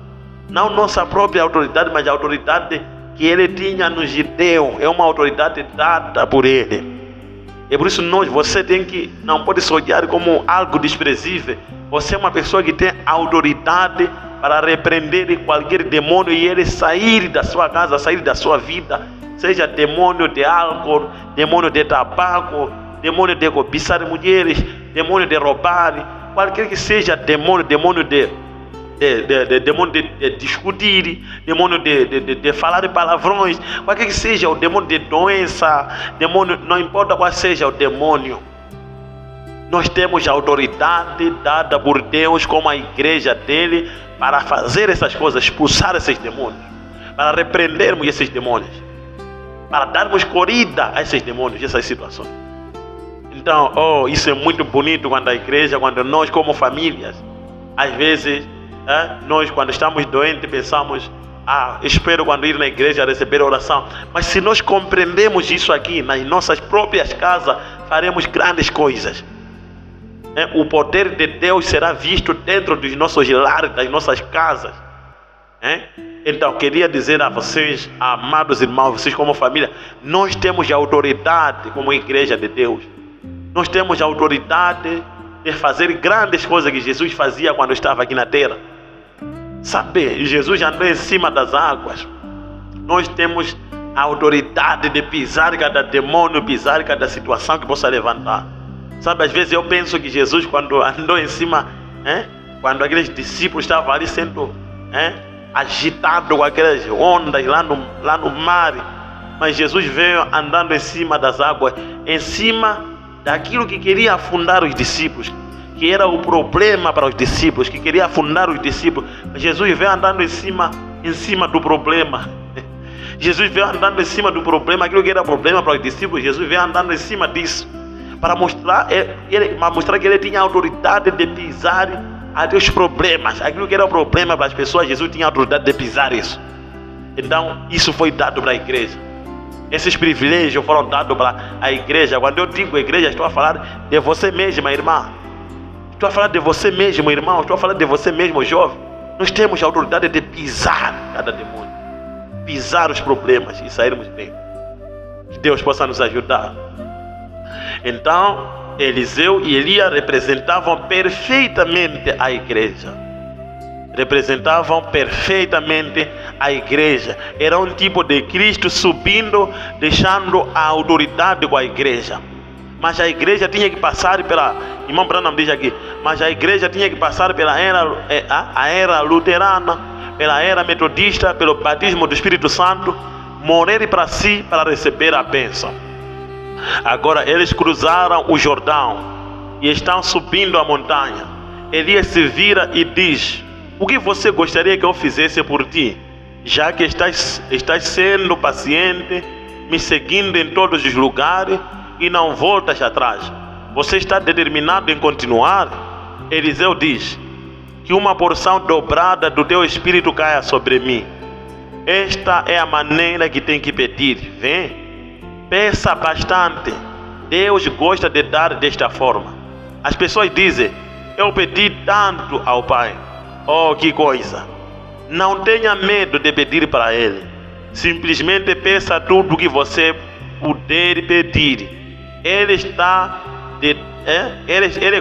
não nossa própria autoridade, mas a autoridade que ele tinha nos deu. É uma autoridade dada por ele. É por isso você não pode se olhar como algo desprezível. Você é uma pessoa que tem autoridade para repreender qualquer demônio e ele sair da sua casa, sair da sua vida. Seja demônio de álcool, demônio de tabaco, demônio de cobiçar mulheres, demônio de roubar, qualquer que seja demônio de discutir, demônio de falar palavrões, qualquer que seja o demônio de doença, demônio, não importa qual seja o demônio, nós temos a autoridade dada por Deus como a igreja dele para fazer essas coisas, expulsar esses demônios, para repreendermos esses demônios, para darmos corrida a esses demônios, essas situações. Então, isso é muito bonito quando a igreja, quando nós como famílias, às vezes, nós quando estamos doentes pensamos: espero quando ir na igreja receber oração. Mas se nós compreendemos isso aqui nas nossas próprias casas, faremos grandes coisas. O poder de Deus será visto dentro dos nossos lares, das nossas casas. Então queria dizer a vocês, amados irmãos, vocês como família, nós temos a autoridade como igreja de Deus. Nós temos a autoridade de fazer grandes coisas que Jesus fazia quando estava aqui na terra. Sabe, Jesus andou em cima das águas. Nós temos a autoridade de pisar cada demônio, pisar cada situação que possa levantar. Sabe, às vezes eu penso que Jesus, quando andou em cima, quando aqueles discípulos estavam ali sendo agitados com aquelas ondas lá no mar, mas Jesus veio andando em cima das águas, em cima daquilo que queria afundar os discípulos, que era o problema para os discípulos, que queria afundar os discípulos. Jesus veio andando em cima do problema. Jesus veio andando em cima do problema, aquilo que era problema para os discípulos. Jesus veio andando em cima disso, para mostrar que ele tinha autoridade de pisar até os problemas. Aquilo que era o problema para as pessoas, Jesus tinha autoridade de pisar isso. Então, isso foi dado para a igreja. Esses privilégios foram dados para a igreja. Quando eu digo igreja, estou a falar de você mesma, irmã. Estou a falar de você mesmo, irmão. Estou a falar de você mesmo, jovem. Nós temos a autoridade de pisar cada demônio, pisar os problemas e sairmos bem. Que Deus possa nos ajudar. Então, Eliseu e Elias representavam perfeitamente a igreja. Representavam perfeitamente a igreja. Era um tipo de Cristo subindo, deixando a autoridade com a igreja. Mas a igreja tinha que passar pela... Irmão Branham diz aqui: mas a igreja tinha que passar pela era luterana, pela era metodista, pelo batismo do Espírito Santo, morrer para si para receber a bênção. Agora eles cruzaram o Jordão e estão subindo a montanha. Elias se vira e diz: o que você gostaria que eu fizesse por ti? Já que estás sendo paciente, me seguindo em todos os lugares e não voltas atrás. Você está determinado em continuar? Eliseu diz: que uma porção dobrada do teu espírito caia sobre mim. Esta é a maneira que tem que pedir. Vem, peça bastante. Deus gosta de dar desta forma. As pessoas dizem: eu pedi tanto ao Pai. Oh, que coisa! Não tenha medo de pedir para Ele. Simplesmente peça tudo o que você puder pedir. Ele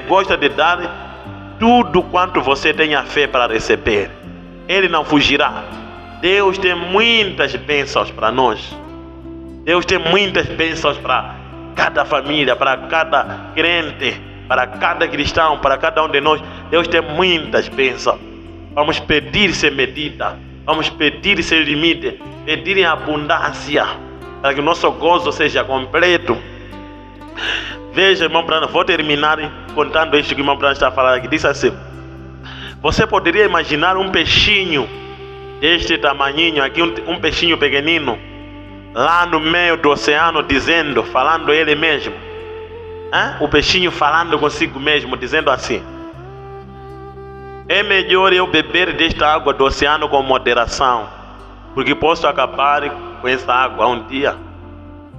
gosta de dar tudo quanto você tenha fé para receber. Ele não fugirá. Deus tem muitas bênçãos para nós. Deus tem muitas bênçãos para cada família, para cada crente, para cada cristão, para cada um de nós. Deus tem muitas bênçãos. Vamos pedir sem medida, vamos pedir sem limite, pedir em abundância, para que o nosso gozo seja completo. Veja, irmão Branham, vou terminar contando isto que o irmão Branham está falando aqui. Diz assim: você poderia imaginar um peixinho deste tamanhinho aqui, um peixinho pequenino, lá no meio do oceano, dizendo, falando ele mesmo, o peixinho falando consigo mesmo, dizendo assim: é melhor eu beber desta água do oceano com moderação, porque posso acabar com essa água um dia.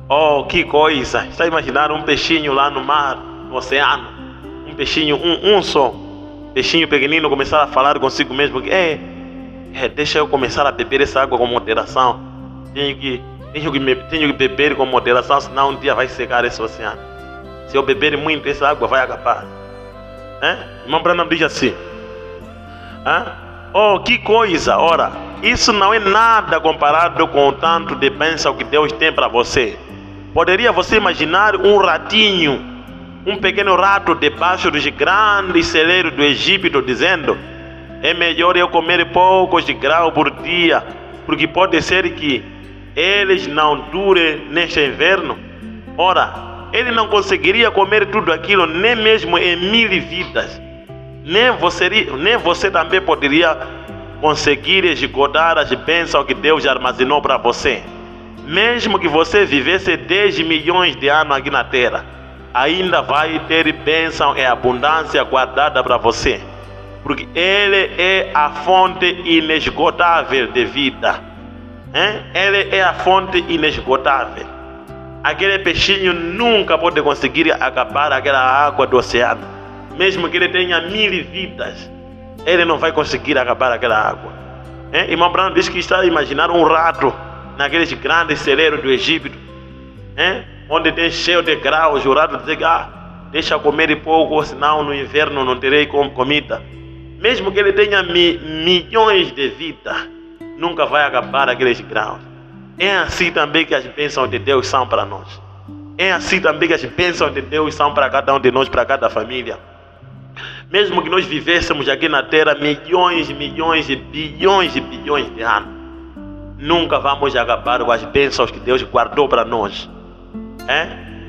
Oh, que coisa! Está imaginando um peixinho lá no mar, no oceano, um peixinho, um só, peixinho pequenino, começar a falar consigo mesmo que deixa eu começar a beber essa água com moderação. Tenho que beber com moderação, senão um dia vai secar esse oceano. Se eu beber muito, essa água vai acabar. Irmão Branham diz assim: oh, que coisa! Ora, isso não é nada comparado com o tanto de bênção que Deus tem para você. Poderia você imaginar um ratinho, um pequeno rato debaixo dos grandes celeiros do Egito, dizendo: é melhor eu comer poucos de grão por dia, porque pode ser que eles não durem neste inverno? Ora, ele não conseguiria comer tudo aquilo, nem mesmo em 1000 vidas. Nem você também poderia conseguir esgotar as bênçãos que Deus armazenou para você. Mesmo que você vivesse 10 milhões de anos aqui na terra, ainda vai ter bênção e abundância guardada para você, porque Ele é a fonte inesgotável de vida. Ele é a fonte inesgotável. Aquele peixinho nunca pode conseguir acabar aquela água do oceano. Mesmo que ele tenha 1000 vidas, ele não vai conseguir acabar aquela água. Irmão Branham diz que está a imaginar um rato naqueles grandes celeiros do Egito, onde tem cheio de graus. O rato diz: deixa eu comer pouco, senão no inverno não terei comida. Mesmo que ele tenha milhões de vidas, nunca vai acabar aqueles graus. É assim também que as bênçãos de Deus são para nós. É assim também que as bênçãos de Deus são para cada um de nós, para cada família. Mesmo que nós vivêssemos aqui na terra milhões e bilhões de anos, nunca vamos acabar com as bênçãos que Deus guardou para nós.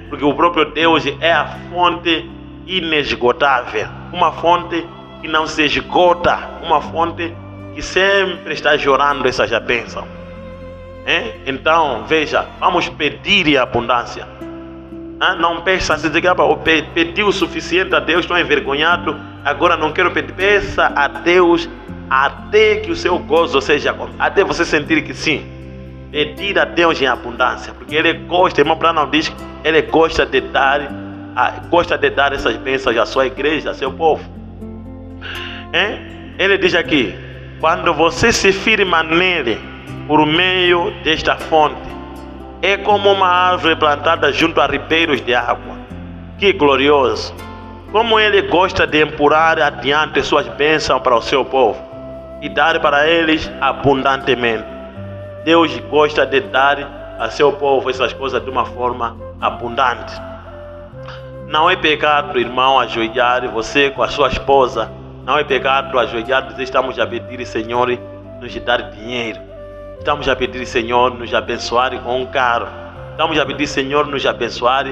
Porque o próprio Deus é a fonte inesgotável, uma fonte que não se esgota, uma fonte que sempre está jorrando essas bênçãos. Então, veja, vamos pedir em abundância. Não peça assim, eu pedi o suficiente a Deus, estou envergonhado, agora não quero pedir. Peça a Deus até que o seu gozo seja, até você sentir que sim. Pedir a Deus em abundância, porque Ele gosta, irmão Branham diz que Ele gosta de dar essas bênçãos à sua igreja, ao seu povo. Ele diz aqui: quando você se firma nele por meio desta fonte, é como uma árvore plantada junto a ribeiros de água. Que glorioso! Como Ele gosta de empurrar adiante suas bênçãos para o seu povo e dar para eles abundantemente. Deus gosta de dar a seu povo essas coisas de uma forma abundante. Não é pecado, irmão, ajoelhar você com a sua esposa. Não é pecado ajoelhar e dizer: estamos a pedir, Senhor, nos dar dinheiro. Estamos a pedir, Senhor, nos abençoar com um carro. Estamos a pedir, Senhor, nos abençoar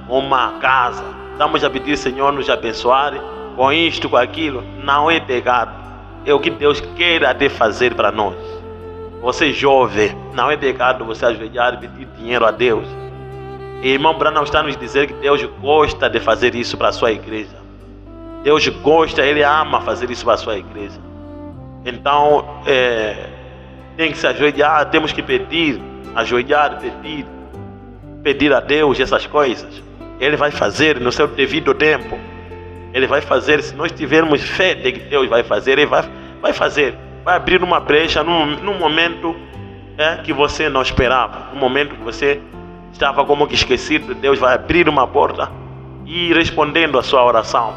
com uma casa. Estamos a pedir, Senhor, nos abençoar com isto, com aquilo. Não é pecado. É o que Deus quer até fazer para nós. Você jovem, não é pecado você ajoelhar e pedir dinheiro a Deus. E irmão Branham está nos dizer que Deus gosta de fazer isso para a sua igreja. Deus gosta, Ele ama fazer isso para a sua igreja. Então, tem que se ajoelhar, temos que pedir, ajoelhar, pedir a Deus essas coisas. Ele vai fazer no seu devido tempo. Ele vai fazer, se nós tivermos fé de que Deus vai fazer, Ele vai fazer. Vai abrir uma brecha num momento que você não esperava. Num momento que você estava como que esquecido, Deus vai abrir uma porta e ir respondendo a sua oração.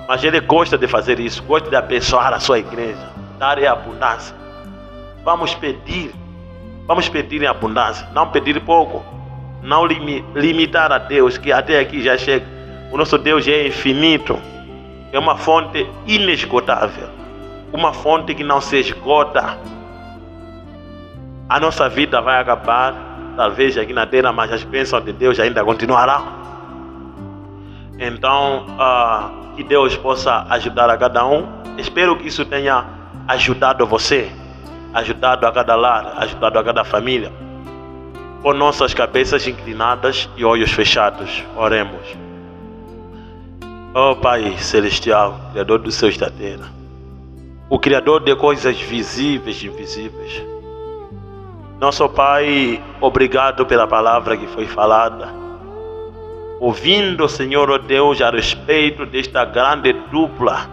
Mas Ele gosta de fazer isso, gosta de abençoar a sua igreja, dar em abundância. Vamos pedir em abundância, não pedir pouco. não limitar a Deus, que até aqui já chega. O nosso Deus é infinito, é uma fonte inesgotável, uma fonte que não se esgota. A nossa vida vai acabar, talvez aqui na terra, mas as bênçãos de Deus ainda continuarão. Então, que Deus possa ajudar a cada um. Espero que isso tenha ajudado você, ajudado a cada lar, ajudado a cada família. Com nossas cabeças inclinadas e olhos fechados, oremos. Ó Pai Celestial, Criador dos céus e da terra, o Criador de coisas visíveis e invisíveis. Nosso Pai, obrigado pela palavra que foi falada. Ouvindo, Senhor, ó Deus, a respeito desta grande dupla.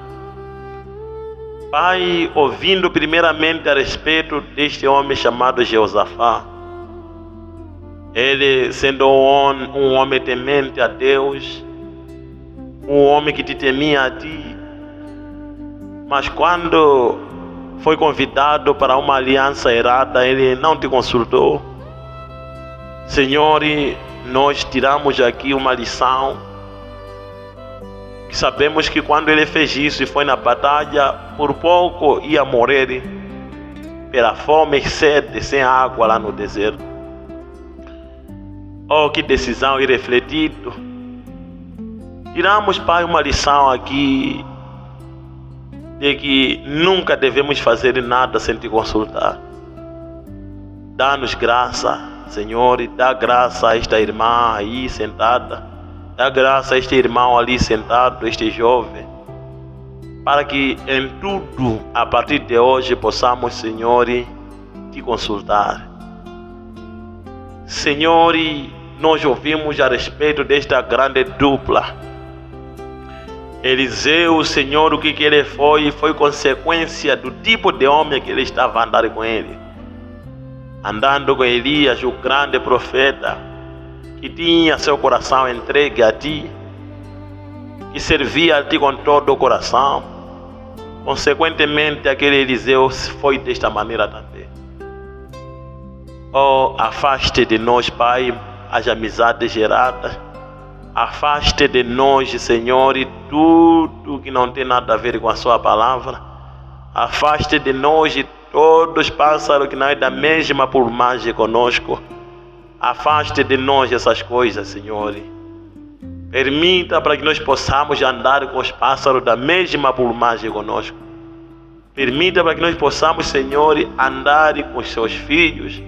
Pai, ouvindo primeiramente a respeito deste homem chamado Jeosafá. Ele sendo um homem temente a Deus, um homem que te temia a ti. Mas quando foi convidado para uma aliança errada, ele não te consultou. Senhor, nós tiramos aqui uma lição, que sabemos que quando ele fez isso e foi na batalha, por pouco ia morrer pela fome e sede, sem água lá no deserto. Oh, que decisão irrefletida. Tiramos, Pai, uma lição aqui de que nunca devemos fazer nada sem te consultar. Dá-nos graça, Senhor, e dá graça a esta irmã aí sentada. Dá graça a este irmão ali sentado, este jovem. Para que em tudo, a partir de hoje, possamos, Senhor, te consultar. Senhor, nós ouvimos a respeito desta grande dupla. Eliseu, Senhor, o que ele foi consequência do tipo de homem que ele estava andando com ele. Andando com Elias, o grande profeta, que tinha seu coração entregue a ti, que servia a ti com todo o coração. Consequentemente, aquele Eliseu foi desta maneira também. Oh, afaste de nós, Pai, as amizades geradas. Afaste de nós, Senhor, tudo que não tem nada a ver com a sua palavra. Afaste de nós todos os pássaros que não é da mesma plumagem conosco. Afaste de nós essas coisas, Senhor. Permita para que nós possamos andar com os pássaros da mesma plumagem conosco. Permita para que nós possamos, Senhor, andar com os seus filhos,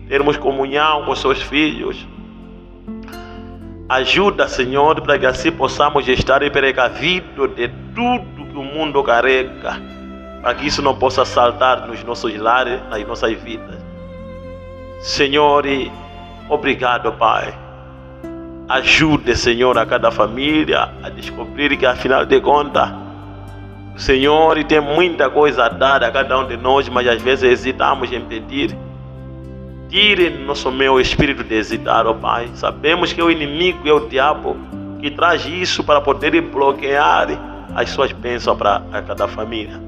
termos comunhão com os seus filhos. Ajuda, Senhor, para que assim possamos estar precavidos de tudo que o mundo carrega, para que isso não possa saltar nos nossos lares, nas nossas vidas. Senhor, obrigado, Pai. Ajude, Senhor, a cada família a descobrir que, afinal de contas, o Senhor tem muita coisa a dar a cada um de nós, mas às vezes hesitamos em pedir. Tire nosso meu espírito de hesitar, ó Pai. Sabemos que o inimigo é o diabo que traz isso para poder bloquear as suas bênçãos para cada família.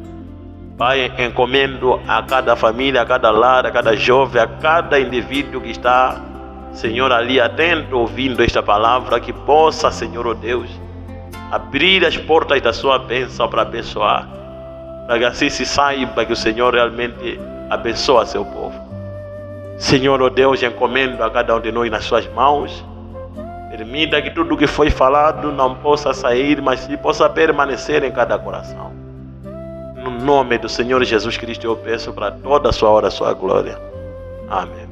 Pai, encomendo a cada família, a cada lar, a cada jovem, a cada indivíduo que está, Senhor, ali atento, ouvindo esta palavra, que possa, Senhor, ó Deus, abrir as portas da sua bênção para abençoar, para que assim se saiba que o Senhor realmente abençoa seu povo. Senhor, ó Deus, encomendo a cada um de nós nas suas mãos. Permita que tudo que foi falado não possa sair, mas que possa permanecer em cada coração. No nome do Senhor Jesus Cristo eu peço para toda a sua hora, a sua glória. Amém.